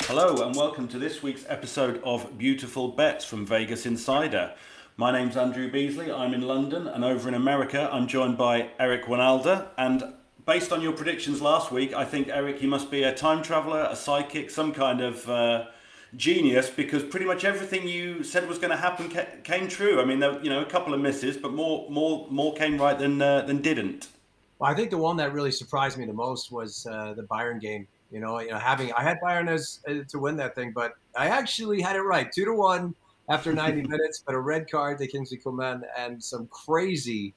Hello and welcome to this week's episode of Beautiful Bets from Vegas Insider. My name's Andrew Beasley, I'm in London, and over in America I'm joined by Eric Wynalda. And based on your predictions last week, I think, Eric, you must be a time traveller, a psychic, some kind of genius, because pretty much everything you said was going to happen came true. I mean, there, a couple of misses, but more came right than didn't. Well, I think the one that really surprised me the most was the Bayern game. Having I had Bayern as to win that thing, but I actually had it right, 2-1 after 90 minutes. But a red card to Kingsley Coman and some crazy,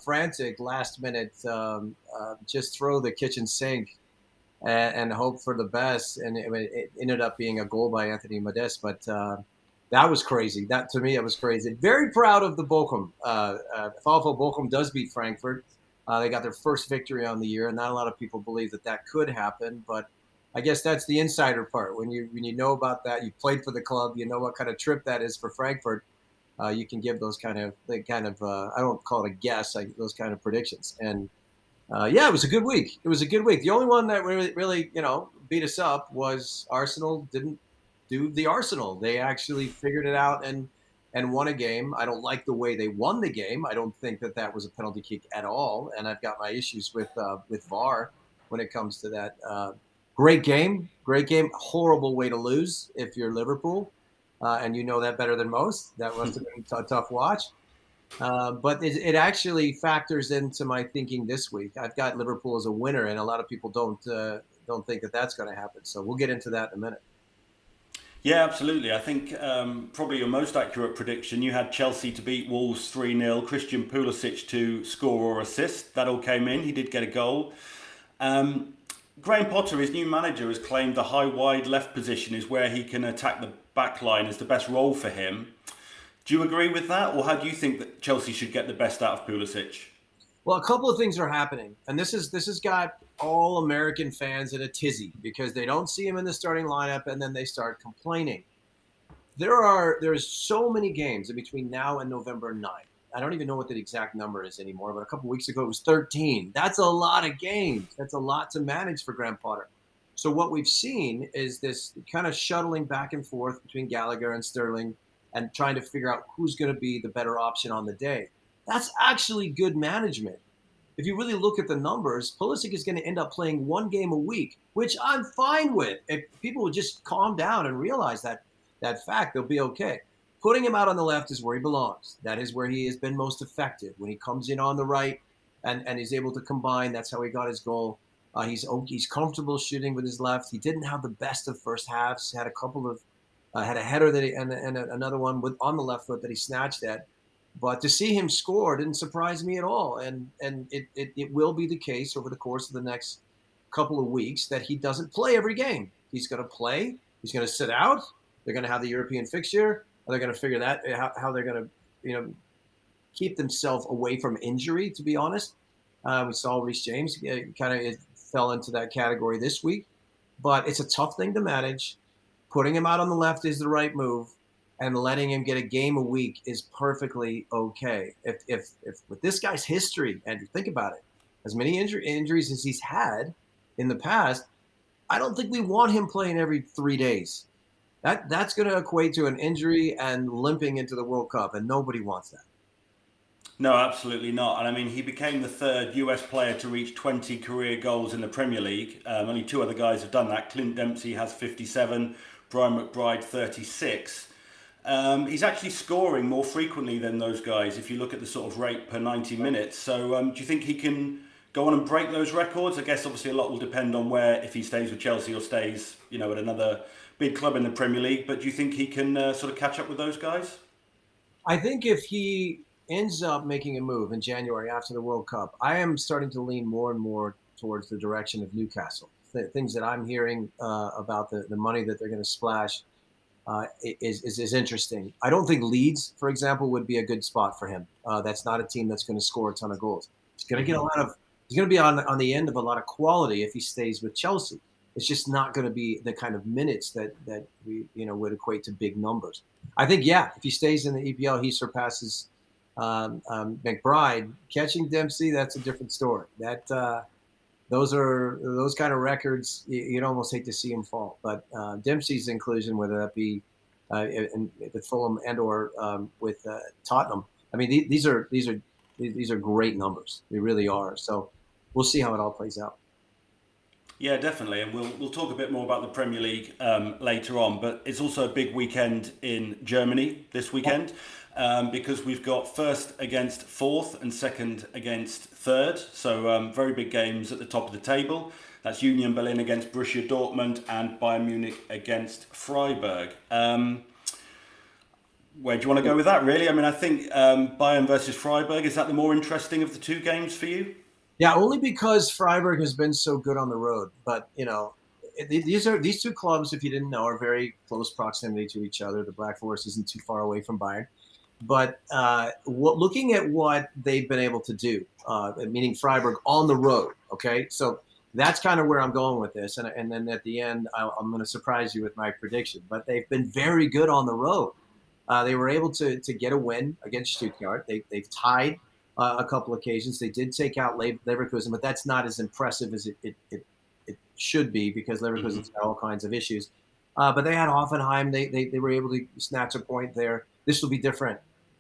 frantic last minute just throw the kitchen sink and hope for the best. And it ended up being a goal by Antonee Modeste, but. That was crazy. That to me, it was crazy. Very proud of the Bochum. VfL Bochum does beat Frankfurt. They got their first victory on the year, and not a lot of people believe that could happen. But I guess that's the insider part. When you know about that, you played for the club, you know what kind of trip that is for Frankfurt. You can give those kind of I don't call it a guess, like those kind of predictions. And yeah, it was a good week. It was a good week. The only one that really beat us up was Arsenal didn't do the Arsenal. They actually figured it out and won a game. I don't like the way they won the game. I don't think that was a penalty kick at all. And I've got my issues with VAR when it comes to that. Great game. Horrible way to lose if you're Liverpool, and you know that better than most. That must have been a tough watch. But it actually factors into my thinking this week. I've got Liverpool as a winner, and a lot of people don't think that that's going to happen. So we'll get into that in a minute. Yeah, absolutely. I think probably your most accurate prediction, you had Chelsea to beat Wolves 3-0, Christian Pulisic to score or assist. That all came in. He did get a goal. Graham Potter, his new manager, has claimed the high wide left position is where he can attack the back line, is the best role for him. Do you agree with that, or how do you think that Chelsea should get the best out of Pulisic? Well, a couple of things are happening, and this has got all American fans in a tizzy because they don't see him in the starting lineup, and then they start complaining. There's so many games in between now and November 9th. I don't even know what the exact number is anymore, but a couple of weeks ago it was 13. That's a lot of games. That's a lot to manage for Graham Potter. So what we've seen is this kind of shuttling back and forth between Gallagher and Sterling and trying to figure out who's going to be the better option on the day. That's actually good management. If you really look at the numbers, Pulisic is going to end up playing one game a week, which I'm fine with. If people would just calm down and realize that fact, they'll be okay. Putting him out on the left is where he belongs. That is where he has been most effective. When he comes in on the right and he's able to combine, that's how he got his goal. He's comfortable shooting with his left. He didn't have the best of first halves. Had a couple of had a header and another one on the left foot that he snatched at. But to see him score didn't surprise me at all. And it will be the case over the course of the next couple of weeks that he doesn't play every game. He's going to play. He's going to sit out. They're going to have the European fixture. They're going to figure that how they're going to keep themselves away from injury, to be honest. We saw Reece James kind of fell into that category this week. But it's a tough thing to manage. Putting him out on the left is the right move. And letting him get a game a week is perfectly okay. If with this guy's history, and you think about it, as many injuries as he's had in the past, I don't think we want him playing every 3 days. That's going to equate to an injury and limping into the World Cup, and nobody wants that. No, absolutely not. And I mean, he became the third US player to reach 20 career goals in the Premier League. Only two other guys have done that. Clint Dempsey has 57, Brian McBride 36. He's actually scoring more frequently than those guys if you look at the sort of rate per 90 minutes. So do you think he can go on and break those records? I guess obviously a lot will depend on if he stays with Chelsea or stays, at another big club in the Premier League. But do you think he can sort of catch up with those guys? I think if he ends up making a move in January after the World Cup, I am starting to lean more and more towards the direction of Newcastle. Things that I'm hearing about the money that they're going to splash. Is interesting. I don't think Leeds, for example, would be a good spot for him. That's not a team that's going to score a ton of goals. He's going to get he's going to be on the end of a lot of quality if he stays with Chelsea. It's just not going to be the kind of minutes that we would equate to big numbers. I think if he stays in the EPL, he surpasses McBride. Catching Dempsey, that's a different story. those kind of records. You'd almost hate to see him fall. But Dempsey's inclusion, whether that be with Fulham and or with Tottenham, I mean these are great numbers. They really are. So we'll see how it all plays out. Yeah, definitely, and we'll talk a bit more about the Premier League later on. But it's also a big weekend in Germany this weekend because we've got first against fourth and second against third. So very big games at the top of the table. That's Union Berlin against Borussia Dortmund and Bayern Munich against Freiburg. Where do you want to go with that? Really, I mean, I think Bayern versus Freiburg, is that the more interesting of the two games for you? Yeah, only because Freiburg has been so good on the road. But these two clubs, if you didn't know, are very close proximity to each other. The Black Forest isn't too far away from Bayern. But looking at what they've been able to do, meaning Freiburg on the road, okay? So that's kind of where I'm going with this. And then at the end, I'm going to surprise you with my prediction. But they've been very good on the road. They were able to get a win against Stuttgart. They've tied a couple occasions. They did take out Leverkusen, but that's not as impressive as it should be because Leverkusen's got all kinds of issues. But they had Hoffenheim. They were able to snatch a point there. This will be different.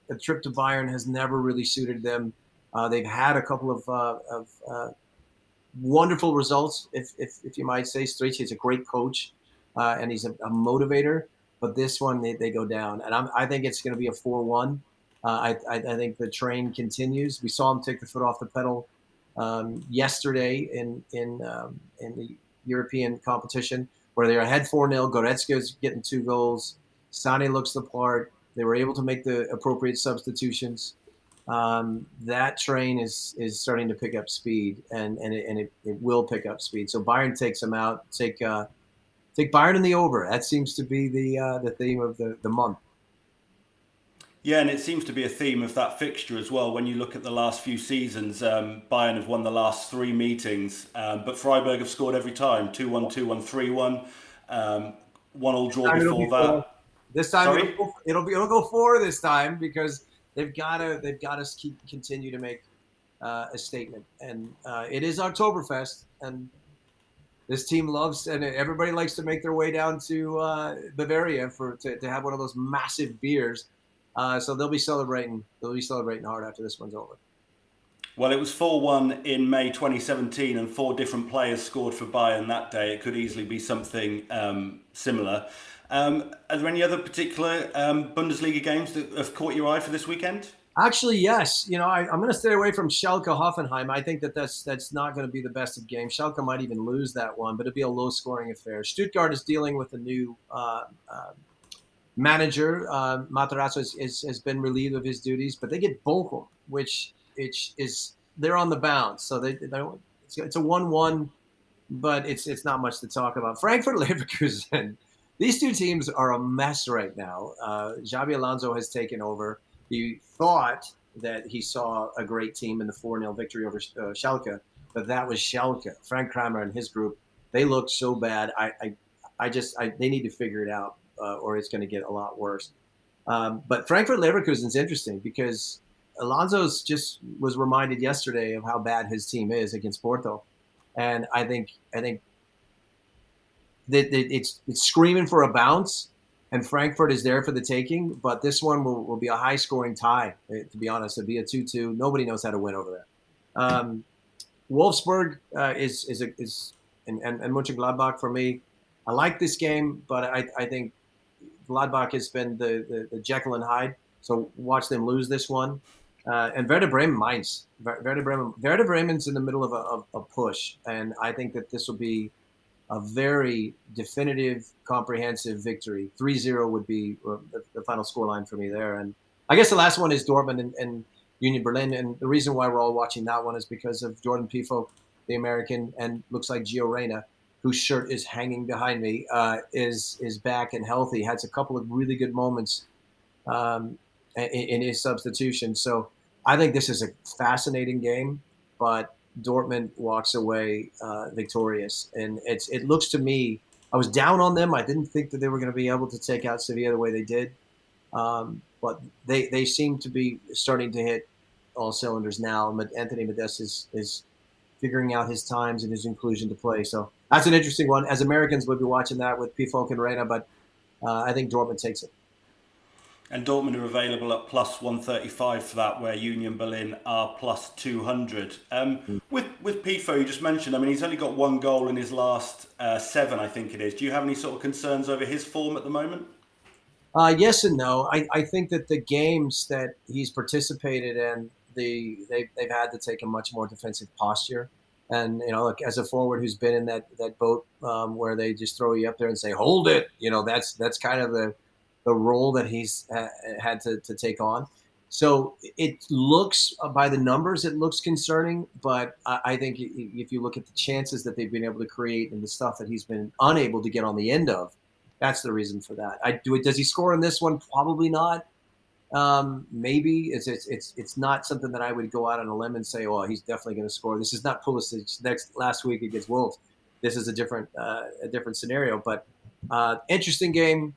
The trip to Bayern has never really suited them. They've had a couple of wonderful results, if you might say. Strich is a great coach, and he's a motivator. But this one, they go down. And I think it's going to be a 4-1. I think the train continues. We saw him take the foot off the pedal yesterday in the European competition where they're ahead 4-0. Goretzka's getting 2 goals. Sane looks the part. They were able to make the appropriate substitutions. That train is starting to pick up speed, and it will pick up speed. So Bayern takes them out. Take Bayern in the over. That seems to be the theme of the month. Yeah, and it seems to be a theme of that fixture as well. When you look at the last few seasons, Bayern have won the last 3 meetings, but Freiburg have scored every time. 2-1, 2-1, 3-1. 1-1 draw before that. This time it'll go 4 this time because they've got to continue to make a statement. And it is Oktoberfest, and this team loves, and everybody likes to make their way down to Bavaria to have one of those massive beers. So they'll be celebrating. They'll be celebrating hard after this one's over. Well, it was 4-1 in May 2017, and 4 different players scored for Bayern that day. It could easily be something similar. Are there any other particular Bundesliga games that have caught your eye for this weekend? Actually, yes. I'm going to stay away from Schalke Hoffenheim. I think that's not going to be the best of games. Schalke might even lose that one, but it'll be a low-scoring affair. Stuttgart is dealing with a new manager. Materazzo has been relieved of his duties, but they get Bochum, which is they're on the bounce. So it's a 1-1, but it's not much to talk about. Frankfurt Leverkusen. These two teams are a mess right now. Xabi Alonso has taken over. He thought that he saw a great team in the 4-0 victory over Schalke, but that was Schalke. Frank Kramer and his group, they looked so bad. They need to figure it out, or it's going to get a lot worse. But Frankfurt Leverkusen is interesting because Alonso's just was reminded yesterday of how bad his team is against Porto, and I think that it's screaming for a bounce, and Frankfurt is there for the taking. But this one will be a high-scoring tie. To be honest, it'll be a 2-2. Nobody knows how to win over there. Wolfsburg and Mönchengladbach for me. I like this game, but I think Gladbach has been the Jekyll and Hyde. So watch them lose this one. And Werder Bremen, Mainz. Werder Bremen's in the middle of a push, and I think that this will be a very definitive, comprehensive victory. 3-0 would be the final scoreline for me there. And I guess the last one is Dortmund and Union Berlin. And the reason why we're all watching that one is because of Jordan Pefok, the American, and looks like Gio Reyna, whose shirt is hanging behind me, is back and healthy. Had a couple of really good moments in his substitution. So I think this is a fascinating game, but Dortmund walks away victorious. And it looks to me, I was down on them. I didn't think that they were going to be able to take out Sevilla the way they did. But they seem to be starting to hit all cylinders now. Antonee Modeste is figuring out his times and his inclusion to play. So that's an interesting one. As Americans, we'll be watching that with Pefok and Reina, but I think Dortmund takes it. And Dortmund are available at plus 135 for that, where Union Berlin are plus 200. With Pefok, you just mentioned, I mean, he's only got one goal in his last 7, I think it is. Do you have any sort of concerns over his form at the moment? Yes and no. I think that the games that he's participated in, they've had to take a much more defensive posture. And, look, as a forward who's been in that boat where they just throw you up there and say, hold it, that's kind of the role that he's had to take on. So it looks, by the numbers, it looks concerning. But I think if you look at the chances that they've been able to create and the stuff that he's been unable to get on the end of, that's the reason for that. Does he score in this one? Probably not. Maybe it's not something that I would go out on a limb and say, oh, he's definitely going to score. This is not Pulisic last week against Wolves. This is a different scenario. But interesting game.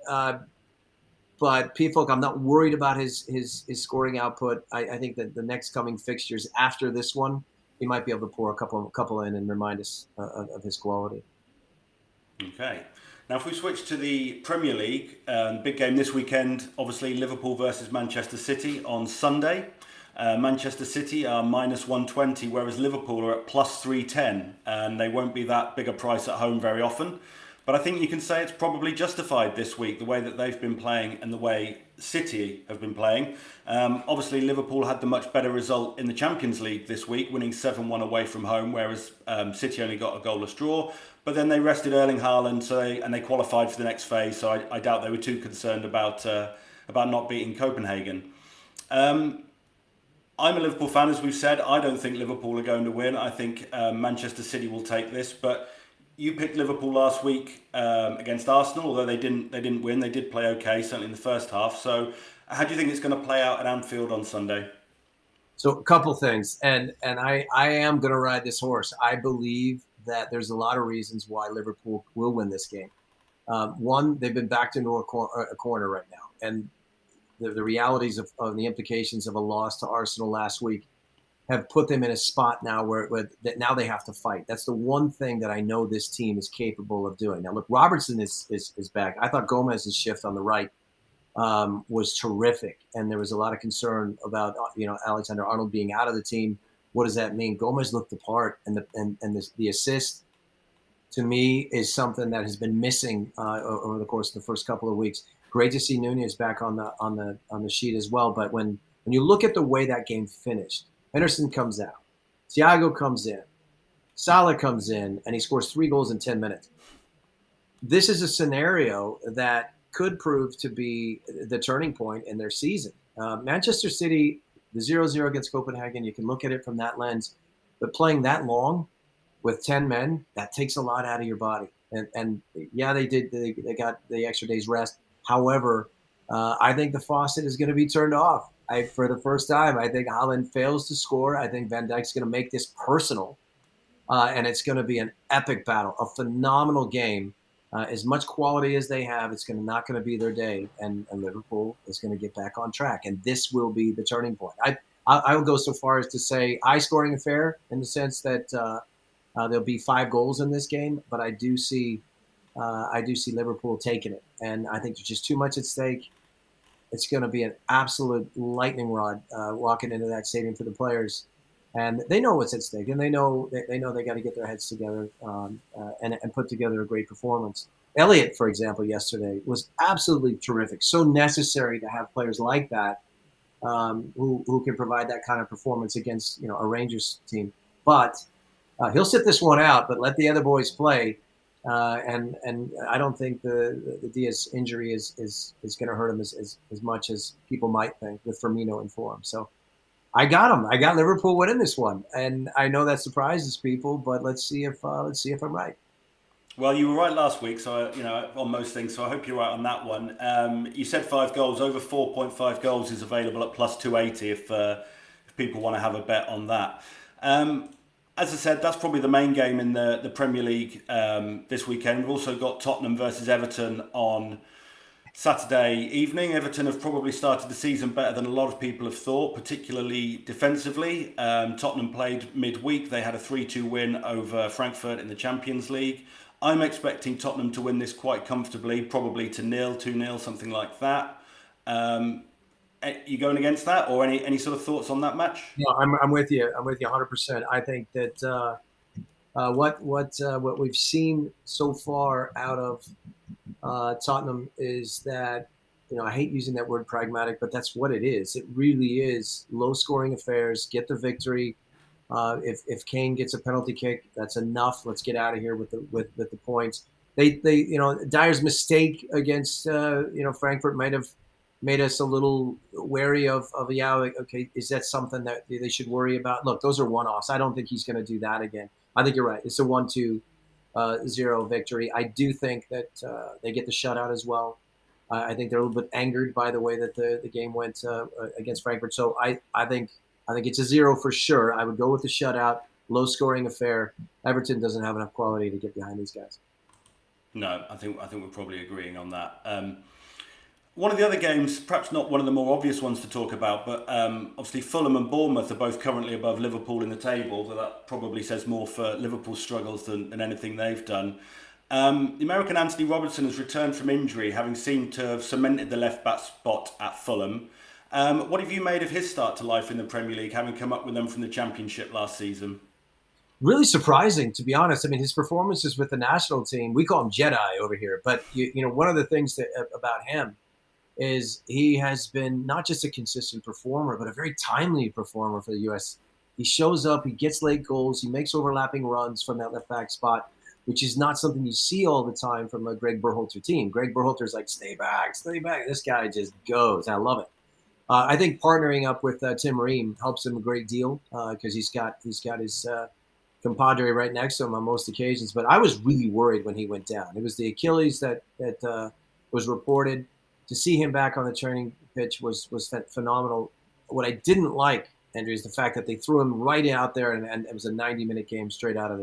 But Pefok, I'm not worried about his scoring output. I think that the next coming fixtures after this one, he might be able to pour a couple in and remind us of his quality. Okay. Now, if we switch to the Premier League, big game this weekend, obviously Liverpool versus Manchester City on Sunday. Manchester City are minus 120, whereas Liverpool are at plus 310, and they won't be that big a price at home very often. But I think you can say it's probably justified this week, the way that they've been playing and the way City have been playing. Obviously, Liverpool had the much better result in the Champions League this week, winning 7-1 away from home, whereas City only got a goalless draw. But then they rested Erling Haaland, and they qualified for the next phase. So I doubt they were too concerned about not beating Copenhagen. I'm a Liverpool fan, as we've said. I don't think Liverpool are going to win. I think Manchester City will take this. But you picked Liverpool last week against Arsenal, although they didn't win. They did play okay, certainly in the first half. So how do you think it's going to play out at Anfield on Sunday? So a couple things, and I am going to ride this horse. I believe that there's a lot of reasons why Liverpool will win this game. One, they've been backed into a corner right now, and the realities of the implications of a loss to Arsenal last week have put them in a spot now where that now they have to fight. That's the one thing that I know this team is capable of doing. Now, look, Robertson is back. I thought Gomez's shift on the right was terrific, and there was a lot of concern about Alexander-Arnold being out of the team. What does that mean? Gomez looked the part, and the assist to me is something that has been missing over the course of the first couple of weeks. Great to see Nunez back on the sheet as well. But when you look at the way that game finished, Henderson comes out, Thiago comes in, Salah comes in, and he scores 3 goals in 10 minutes. This is a scenario that could prove to be the turning point in their season. Manchester City, the 0-0 against Copenhagen, you can look at it from that lens. But playing that long with 10 men, that takes a lot out of your body. And yeah, they got the extra day's rest. However, I think the faucet is going to be turned off. For the first time, I think Haaland fails to score. I think Van Dijk's going to make this personal. And it's going to be an epic battle, a phenomenal game. As much quality as they have, it's not going to be their day, and Liverpool is going to get back on track, and this will be the turning point. I will go so far as to say high-scoring affair in the sense that there'll be 5 goals in this game, but I do see Liverpool taking it, and I think there's just too much at stake. It's going to be an absolute lightning rod walking into that stadium for the players. And they know what's at stake, and they know they got to get their heads together and put together a great performance. Elliott, for example, yesterday was absolutely terrific. So necessary to have players like that who can provide that kind of performance against a Rangers team. But he'll sit this one out, but let the other boys play. And I don't think the Diaz injury is going to hurt him as much as people might think with Firmino in form. So. I got him. I got Liverpool winning this one, and I know that surprises people. But let's see if I'm right. Well, you were right last week, so on most things. So I hope you're right on that one. You said 5 goals. Over 4.5 goals is available at plus 280 if people want to have a bet on that. As I said, that's probably the main game in the Premier League this weekend. We've also got Tottenham versus Everton on Saturday evening, Everton have probably started the season better than a lot of people have thought, particularly defensively. Tottenham played midweek. They had a 3-2 win over Frankfurt in the Champions League. I'm expecting Tottenham to win this quite comfortably, probably to 2-0, something like that. You going against that, or any sort of thoughts on that match? No, I'm with you. I'm with you 100%. I think that what we've seen so far out of Tottenham is that, I hate using that word pragmatic, but that's what it is. It really is low scoring affairs. Get the victory. If Kane gets a penalty kick, that's enough. Let's get out of here with the points. Dyer's mistake against Frankfurt might have made us a little wary of okay, is that something that they should worry about? Look, those are one-offs. I don't think he's going to do that again. I think you're right. It's a 1-2-0 victory. I do think that they get the shutout as well. I think they're a little bit angered by the way that the game went against Frankfurt. So I think it's a 0 for sure. I would go with the shutout, low scoring affair. Everton doesn't have enough quality to get behind these guys. No, I think we're probably agreeing on that. One of the other games, perhaps not one of the more obvious ones to talk about, but obviously Fulham and Bournemouth are both currently above Liverpool in the table. So that probably says more for Liverpool's struggles than anything they've done. The American Antonee Robinson has returned from injury, having seemed to have cemented the left back spot at Fulham. What have you made of his start to life in the Premier League, having come up with them from the Championship last season? Really surprising, to be honest. I mean, his performances with the national team, we call him Jedi over here. But, one of the things about him is he has been not just a consistent performer, but a very timely performer for the U.S. He shows up, he gets late goals, he makes overlapping runs from that left back spot, which is not something you see all the time from a Greg Berhalter team. Greg Berhalter's like, stay back, stay back. This guy just goes. I love it. I think partnering up with Tim Ream helps him a great deal because he's got his compadre right next to him on most occasions. But I was really worried when he went down. It was the Achilles that was reported. To see him back on the training pitch was phenomenal. What I didn't like, Andrew, is the fact that they threw him right out there, and it was a 90-minute game straight out of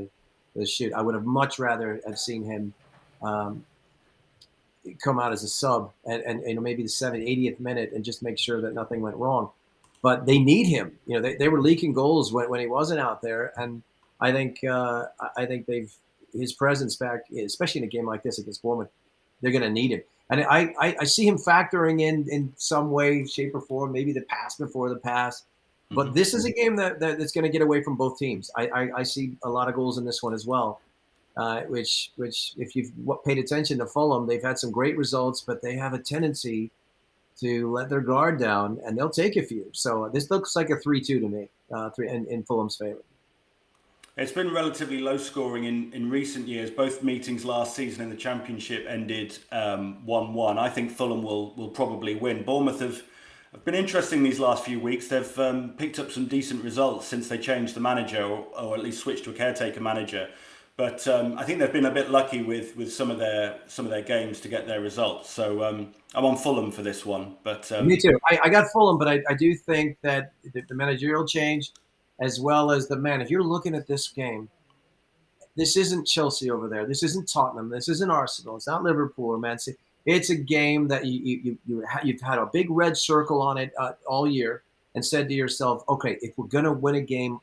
the chute. I would have much rather have seen him come out as a sub and maybe the 80th minute and just make sure that nothing went wrong. But they need him. They were leaking goals when he wasn't out there, and I think his presence back, especially in a game like this against Bournemouth, they're going to need him. And I see him factoring in some way, shape, or form, maybe the pass before the pass. But this is a game that's going to get away from both teams. I see a lot of goals in this one as well, which if you've paid attention to Fulham, they've had some great results, but they have a tendency to let their guard down, and they'll take a few. So this looks like a 3-2 to me, in Fulham's favor. It's been relatively low scoring in recent years. Both meetings last season in the Championship ended 1-1. I think Fulham will probably win. Bournemouth have been interesting these last few weeks. They've picked up some decent results since they changed the manager, or at least switched to a caretaker manager. But I think they've been a bit lucky with some of their games to get their results. So I'm on Fulham for this one. But me too. I got Fulham, but I do think that the managerial change, as well as if you're looking at this game, this isn't Chelsea over there. This isn't Tottenham. This isn't Arsenal. It's not Liverpool or Man City. It's a game that you've had a big red circle on it all year and said to yourself, okay, if we're going to win a game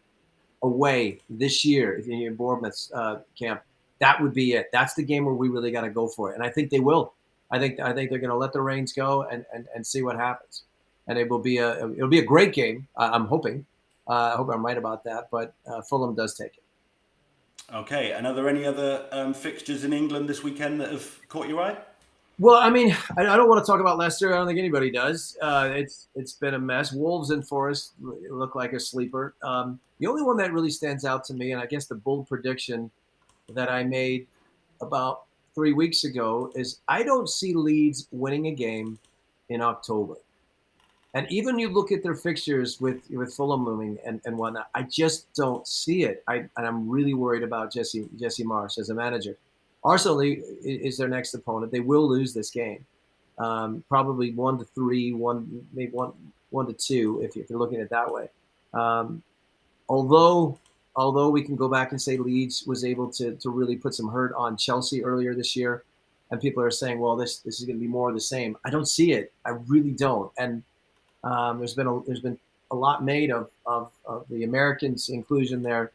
away this year in your Bournemouth camp, that would be it. That's the game where we really got to go for it. And I think they will. I think they're going to let the reins go and see what happens. And it'll be a great game. I'm hoping. I hope I'm right about that, but Fulham does take it. Okay, and are there any other fixtures in England this weekend that have caught your eye? Well, I mean, I don't want to talk about Leicester. I don't think anybody does. It's been a mess. Wolves and Forest look like a sleeper. The only one that really stands out to me, and I guess the bold prediction that I made about 3 weeks ago, is I don't see Leeds winning a game in October. And even you look at their fixtures with Fulham looming and whatnot, I just don't see it. And I'm really worried about Jesse Marsch as a manager. Arsenal is their next opponent. They will lose this game, probably 1-3, maybe 1-2 if you're looking at it that way. Although we can go back and say Leeds was able to really put some hurt on Chelsea earlier this year, and people are saying, well, this is going to be more of the same. I don't see it. I really don't. And there's been a lot made of the Americans' inclusion there,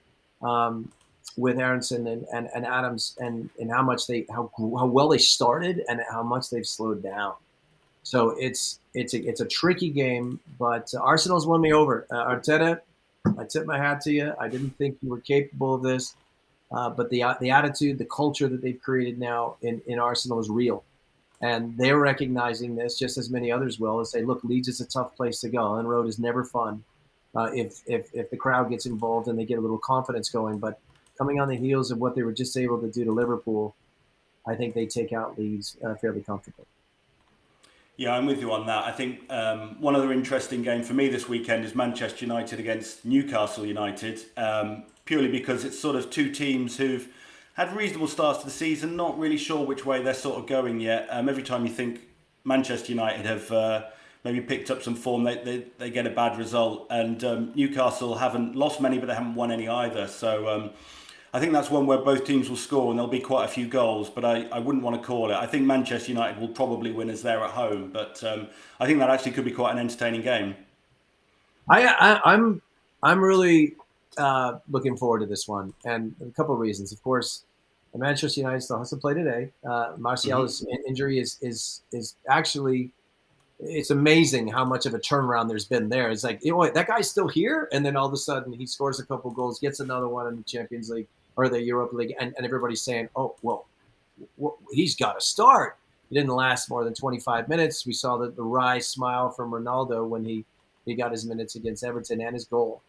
with Aronson and Adams, and how much how well they started and how much they've slowed down. So it's a tricky game, but Arsenal's won me over. Arteta, I tip my hat to you. I didn't think you were capable of this, but the attitude, the culture that they've created now in Arsenal is real, and they're recognizing this just as many others will, and say, look, Leeds is a tough place to go. Ellen Road is never fun if the crowd gets involved and they get a little confidence going. But coming on the heels of what they were just able to do to Liverpool, I think they take out Leeds fairly comfortably. Yeah, I'm with you on that. I think one other interesting game for me this weekend is Manchester United against Newcastle United, purely because it's sort of two teams who've had reasonable starts to the season, not really sure which way they're sort of going yet. Every time you think Manchester United have maybe picked up some form, they get a bad result. And Newcastle haven't lost many, but they haven't won any either. So I think that's one where both teams will score and there'll be quite a few goals, but I wouldn't want to call it. I think Manchester United will probably win as they're at home, but I think that actually could be quite an entertaining game. I'm really looking forward to this one, and a couple of reasons. Of course, Manchester United still has to play today. Martial's injury is actually, it's amazing how much of a turnaround there's been there. It's like, you know what, that guy's still here, and then all of a sudden he scores a couple goals, gets another one in the Champions League or the Europa League, and everybody's saying, oh, well, he's got to start. It didn't last more than 25 minutes. We saw the wry smile from Ronaldo when he got his minutes against Everton and his goal.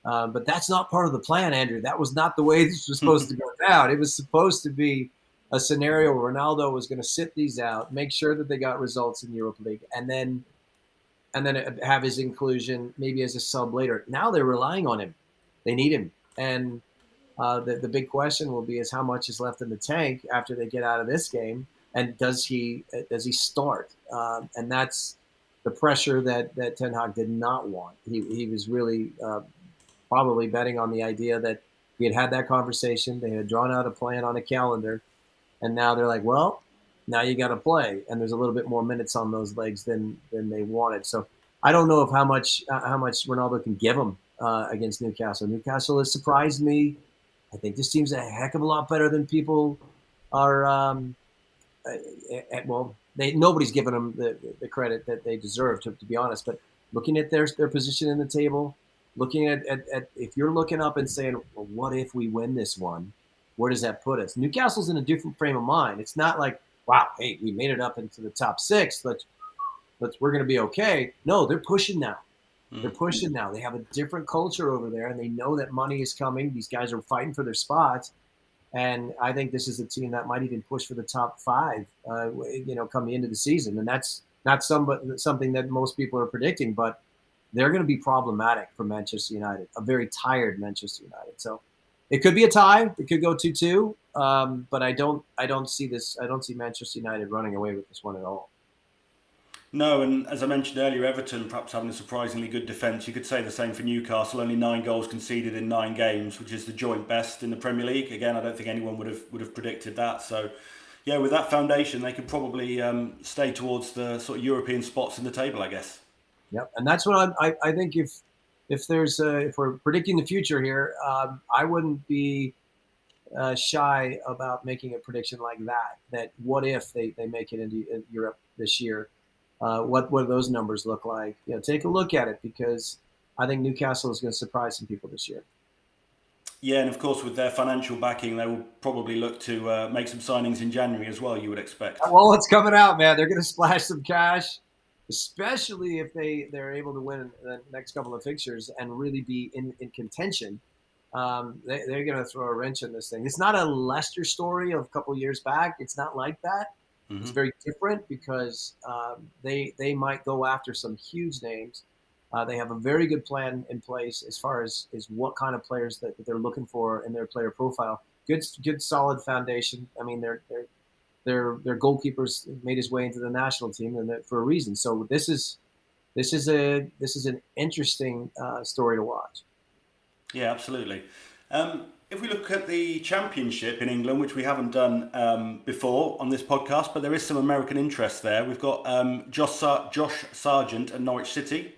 But that's not part of the plan, Andrew. That was not the way this was supposed to go down. It was supposed to be a scenario where Ronaldo was going to sit these out, make sure that they got results in the Europa League, and then have his inclusion maybe as a sub later. Now they're relying on him. They need him. And the big question will be is how much is left in the tank after they get out of this game, and does he start? And that's the pressure that Ten Hag did not want. He was really probably betting on the idea that he had that conversation. They had drawn out a plan on a calendar, and now they're like, well, now you got to play, and there's a little bit more minutes on those legs than they wanted. So I don't know if how much Ronaldo can give them against Newcastle. Newcastle has surprised me. I think this team's a heck of a lot better than people are. Nobody's given them the credit that they deserve, to be honest. But looking at their position in the table, looking at if you're looking up and saying, well, what if we win this one? Where does that put us? Newcastle's in a different frame of mind. It's not like, wow, hey, we made it up into the top six. We're going to be okay. No, they're pushing now. They're pushing now. They have a different culture over there, and they know that money is coming. These guys are fighting for their spots, and I think this is a team that might even push for the top five, come the end of the season. And that's not something that most people are predicting, but they're going to be problematic for Manchester United, a very tired Manchester United. So it could be a tie. It could go 2-2, but I don't see this. I don't see Manchester United running away with this one at all. No, and as I mentioned earlier, Everton perhaps having a surprisingly good defence. You could say the same for Newcastle. Only 9 goals conceded in 9 games, which is the joint best in the Premier League. Again, I don't think anyone would have predicted that. So, yeah, with that foundation, they could probably stay towards the sort of European spots in the table, I guess. Yep, and that's what I think. If we're predicting the future here, I wouldn't be shy about making a prediction like that. That what if they make it into Europe this year? What do those numbers look like? Take a look at it, because I think Newcastle is going to surprise some people this year. Yeah, and of course with their financial backing, they will probably look to make some signings in January as well, you would expect. Well, it's coming out, man. They're going to splash some cash, especially if they're able to win the next couple of fixtures and really be in contention. They're going to throw a wrench in this thing. It's not a Leicester story of a couple of years back. It's not like that. Mm-hmm. It's very different because they might go after some huge names. They have a very good plan in place as far as what kind of players that they're looking for in their player profile. Good solid foundation. I mean, their goalkeepers made his way into the national team, and for a reason. So this is an interesting story to watch. Yeah, absolutely. If we look at the Championship in England, which we haven't done before on this podcast, but there is some American interest there. We've got Josh Sargent at Norwich City.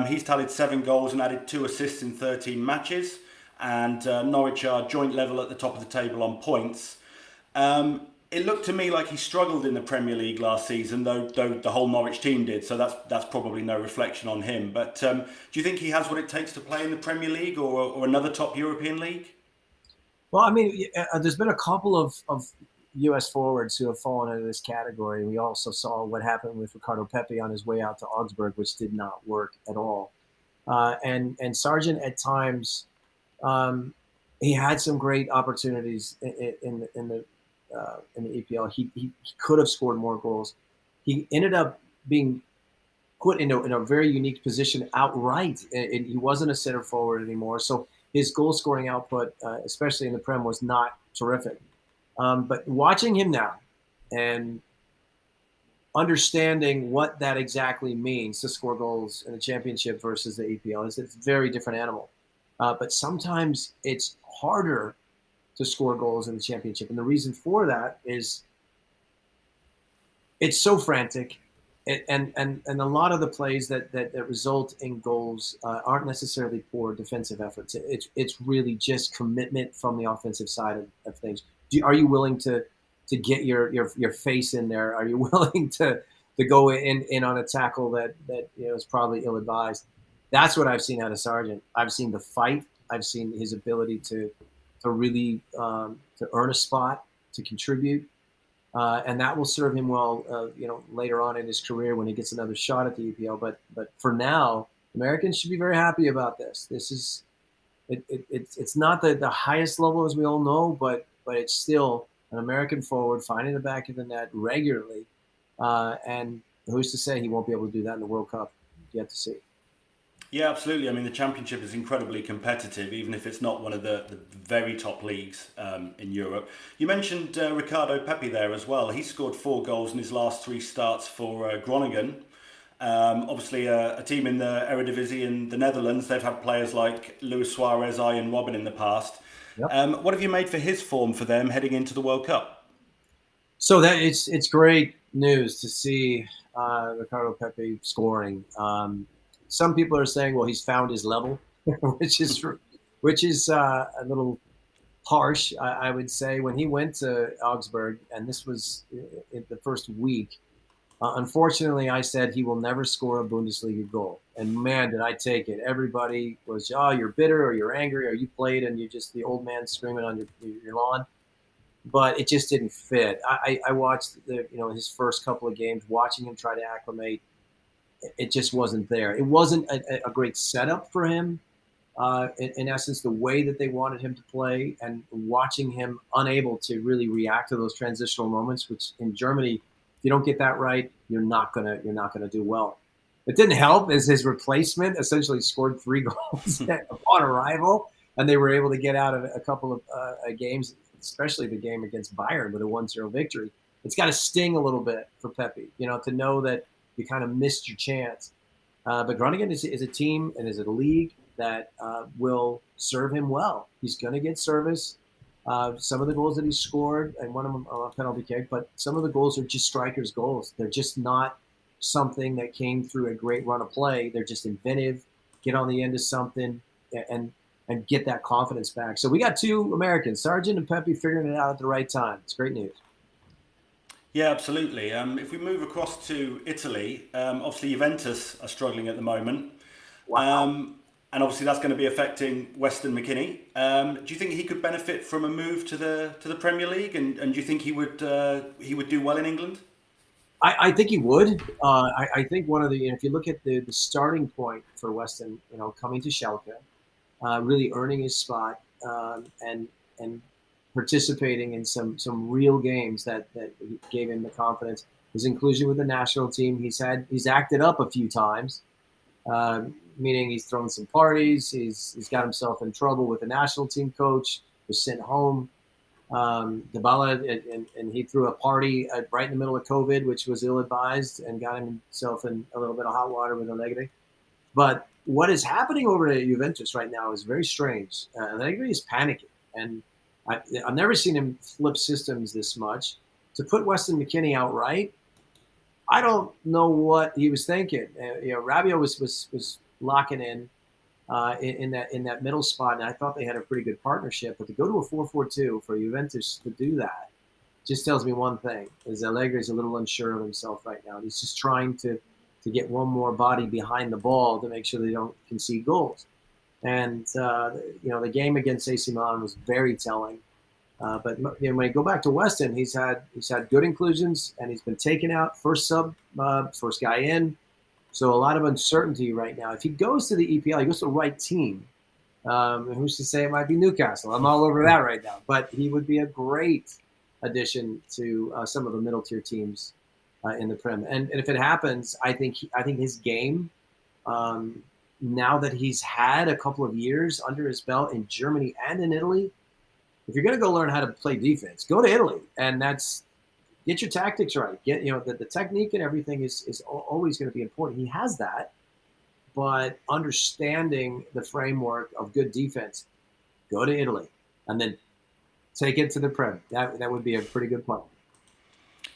He's tallied 7 goals and added 2 assists in 13 matches. And Norwich are joint level at the top of the table on points. It looked to me like he struggled in the Premier League last season, though the whole Norwich team did. So that's probably no reflection on him. But do you think he has what it takes to play in the Premier League or another top European league? Well, I mean, there's been a couple of U.S. forwards who have fallen into this category. We also saw what happened with Ricardo Pepi on his way out to Augsburg, which did not work at all. And Sargent at times, he had some great opportunities in the EPL. He could have scored more goals. He ended up being put in a very unique position outright. And he wasn't a center forward anymore. So his goal scoring output, especially in the Prem, was not terrific. But watching him now and understanding what that exactly means to score goals in the Championship versus the EPL is it's a very different animal. But sometimes it's harder to score goals in the Championship. And the reason for that is it's so frantic. And a lot of the plays that result in goals aren't necessarily poor defensive efforts. It's really just commitment from the offensive side of things. Are you willing to get your face in there? Are you willing to go in on a tackle that is probably ill-advised? That's what I've seen out of Sargent. I've seen the fight. I've seen his ability to really to earn a spot, to contribute. And that will serve him well, later on in his career when he gets another shot at the EPL. But for now, Americans should be very happy about this. This is it's not the highest level as we all know, but it's still an American forward finding the back of the net regularly. And who's to say he won't be able to do that in the World Cup? Yet to see. Yeah, absolutely. I mean, the Championship is incredibly competitive, even if it's not one of the very top leagues in Europe. You mentioned Ricardo Pepi there as well. He scored 4 goals in his last 3 starts for Groningen. Obviously, a team in the Eredivisie in the Netherlands. They've had players like Luis Suarez, Arjen Robben in the past. Yep. What have you made for his form for them heading into the World Cup? So that it's great news to see Ricardo Pepi scoring. Some people are saying, well, he's found his level, which is a little harsh, I would say. When he went to Augsburg, and this was in the first week, unfortunately, I said he will never score a Bundesliga goal. And man, did I take it. Everybody was, oh, you're bitter or you're angry or you played and you're just the old man screaming on your lawn. But it just didn't fit. I watched his first couple of games, watching him try to acclimate. It just wasn't there. It wasn't a great setup for him. In essence, the way that they wanted him to play, and watching him unable to really react to those transitional moments, which in Germany, if you don't get that right, you're not gonna do well. It didn't help as his replacement essentially scored 3 goals upon arrival, and they were able to get out of a couple of games, especially the game against Bayern with a 1-0 victory. It's got to sting a little bit for Pepi, to know that you kind of missed your chance. But Groningen is a team and is a league that will serve him well. He's going to get service. Some of the goals that he scored, and one of them a penalty kick, but some of the goals are just strikers' goals. They're just not something that came through a great run of play. They're just inventive, get on the end of something, and get that confidence back. So we got 2 Americans, Sargent and Pepi, figuring it out at the right time. It's great news. Yeah, absolutely. If we move across to Italy, obviously Juventus are struggling at the moment. Wow. And obviously that's going to be affecting Weston McKennie. Do you think he could benefit from a move to the Premier League? And do you think he would do well in England? I think he would. I think one of if you look at the starting point for Weston, coming to Schalke, really earning his spot, and participating in some real games that gave him the confidence. His inclusion with the national team, he's acted up a few times, meaning he's thrown some parties. He's got himself in trouble with the national team coach, was sent home. Dybala, and he threw a party right in the middle of COVID, which was ill-advised, and got himself in a little bit of hot water with Allegri. But what is happening over at Juventus right now is very strange. Allegri is panicking. And I've never seen him flip systems this much. To put Weston McKennie out right, I don't know what he was thinking. Rabiot was locking in that middle spot, and I thought they had a pretty good partnership. But to go to a 4-4-2 for Juventus to do that just tells me one thing: is Allegri is a little unsure of himself right now. He's just trying to get one more body behind the ball to make sure they don't concede goals. And the game against AC Milan was very telling. But when you go back to Weston, he's had good inclusions, and he's been taken out first guy in. So a lot of uncertainty right now. If he goes to the EPL, he goes to the right team. Who's to say it might be Newcastle? I'm all over that right now. But he would be a great addition to some of the middle tier teams in the Prem. And if it happens, I think his game, now that he's had a couple of years under his belt in Germany and in Italy, if you're going to go learn how to play defense, go to Italy, and get your tactics right. Get the technique and everything is always going to be important. He has that, but understanding the framework of good defense, go to Italy, and then take it to the Prem. That would be a pretty good plan.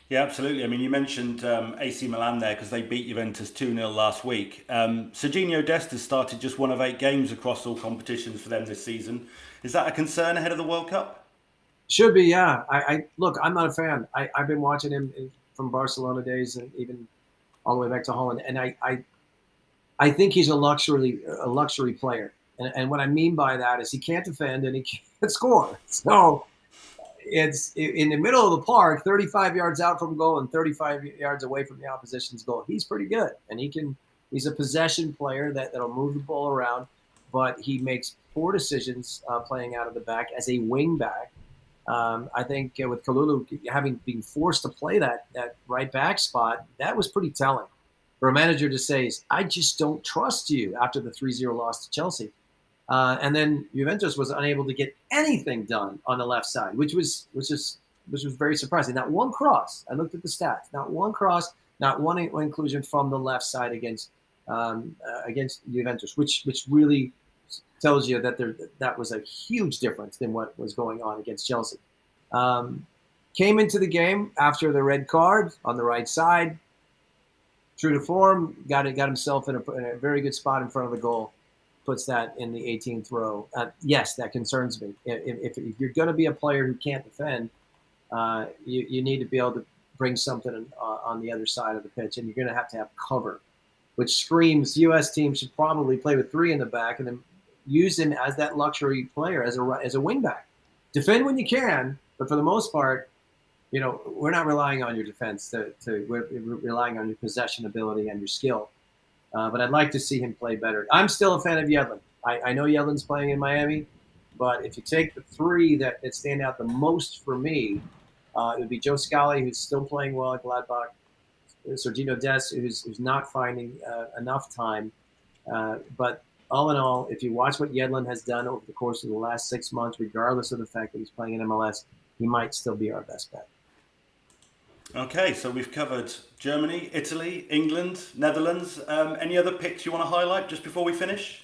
Yeah, absolutely. I mean, you mentioned AC Milan there because they beat Juventus 2-0 last week. Sergiño Dest has started just one of 8 games across all competitions for them this season. Is that a concern ahead of the World Cup? Should be, yeah. Look, I'm not a fan. I've been watching him from Barcelona days and even all the way back to Holland, and I think he's a luxury player. And what I mean by that is he can't defend and he can't score. So it's in the middle of the park, 35 yards out from goal and 35 yards away from the opposition's goal. He's pretty good, and he's a possession player that'll move the ball around, but he makes poor decisions playing out of the back as a wing back. I think with Kalulu being forced to play that right back spot, that was pretty telling for a manager to say, I just don't trust you after the 3-0 loss to Chelsea. And then Juventus was unable to get anything done on the left side, which was very surprising. Not one cross. I looked at the stats. Not one cross. Not one inclusion from the left side against Juventus, which really tells you that was a huge difference than what was going on against Chelsea. Came into the game after the red card on the right side. True to form, got himself in a very good spot in front of the goal. Puts that in the 18th row. Yes, that concerns me. If you're going to be a player who can't defend, you need to be able to bring something on the other side of the pitch, and you're going to have cover, which screams U.S. teams should probably play with 3 in the back and then use him as that luxury player, as a wing back. Defend when you can, but for the most part, we're not relying on your defense. We're relying on your possession ability and your skill. But I'd like to see him play better. I'm still a fan of Yedlin. I know Yedlin's playing in Miami, but if you take the 3 that stand out the most for me, it would be Joe Scally, who's still playing well at Gladbach, Sergiño Dest, who's not finding enough time. But all in all, if you watch what Yedlin has done over the course of the last 6 months, regardless of the fact that he's playing in MLS, he might still be our best bet. Okay, so we've covered Germany, Italy, England, Netherlands. Any other picks you want to highlight just before we finish?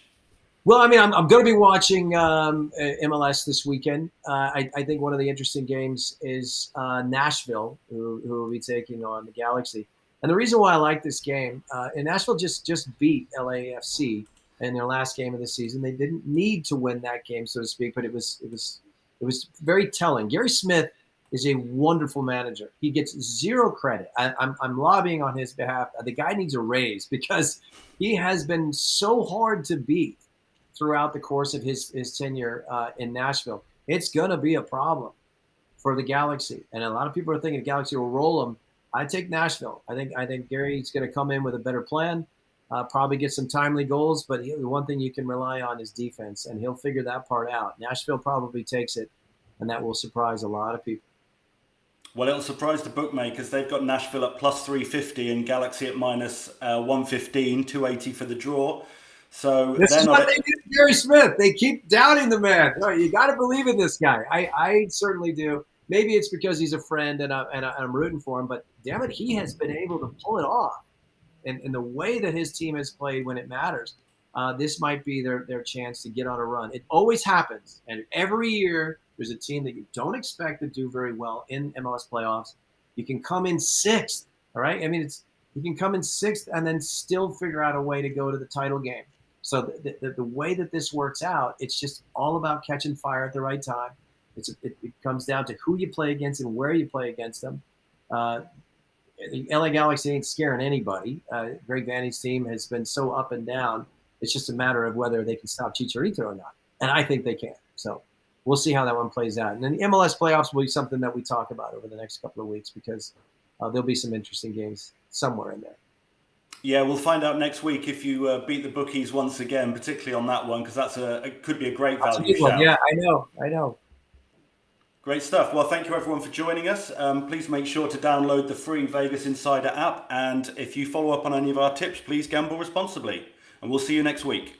Well, I mean, I'm going to be watching MLS this weekend. I think one of the interesting games is Nashville, who will be taking on the Galaxy. And the reason why I like this game, and Nashville just beat LAFC in their last game of the season. They didn't need to win that game, so to speak, but it was very telling. Gary Smith is a wonderful manager. He gets zero credit. I'm lobbying on his behalf. The guy needs a raise because he has been so hard to beat throughout the course of his tenure in Nashville. It's going to be a problem for the Galaxy. And a lot of people are thinking the Galaxy will roll them. I take Nashville. I think Gary's going to come in with a better plan, probably get some timely goals, but the one thing you can rely on is defense, and he'll figure that part out. Nashville probably takes it, and that will surprise a lot of people. Well, it'll surprise the bookmakers. They've got Nashville at plus 350 and Galaxy at minus 115, 280 for the draw. So this is what they do to Gary Smith. They keep doubting the man. No, you got to believe in this guy. I certainly do. Maybe it's because he's a friend and I'm rooting for him, but damn it, he has been able to pull it off in the way that his team has played when it matters. this might be their chance to get on a run. It always happens, and every year there's a team that you don't expect to do very well in MLS playoffs. You can come in sixth, all right? I mean, you can come in sixth and then still figure out a way to go to the title game. So the way that this works out, it's just all about catching fire at the right time. It comes down to who you play against and where you play against them. The LA Galaxy ain't scaring anybody. Greg Vanny's team has been so up and down. It's just a matter of whether they can stop Chicharito or not. And I think they can. So we'll see how that one plays out. And then the MLS playoffs will be something that we talk about over the next couple of weeks because there'll be some interesting games somewhere in there. Yeah, we'll find out next week if you beat the bookies once again, particularly on that one, because it could be a great value shout. Yeah, I know. Great stuff. Well, thank you everyone for joining us. Please make sure to download the free Vegas Insider app. And if you follow up on any of our tips, please gamble responsibly. And we'll see you next week.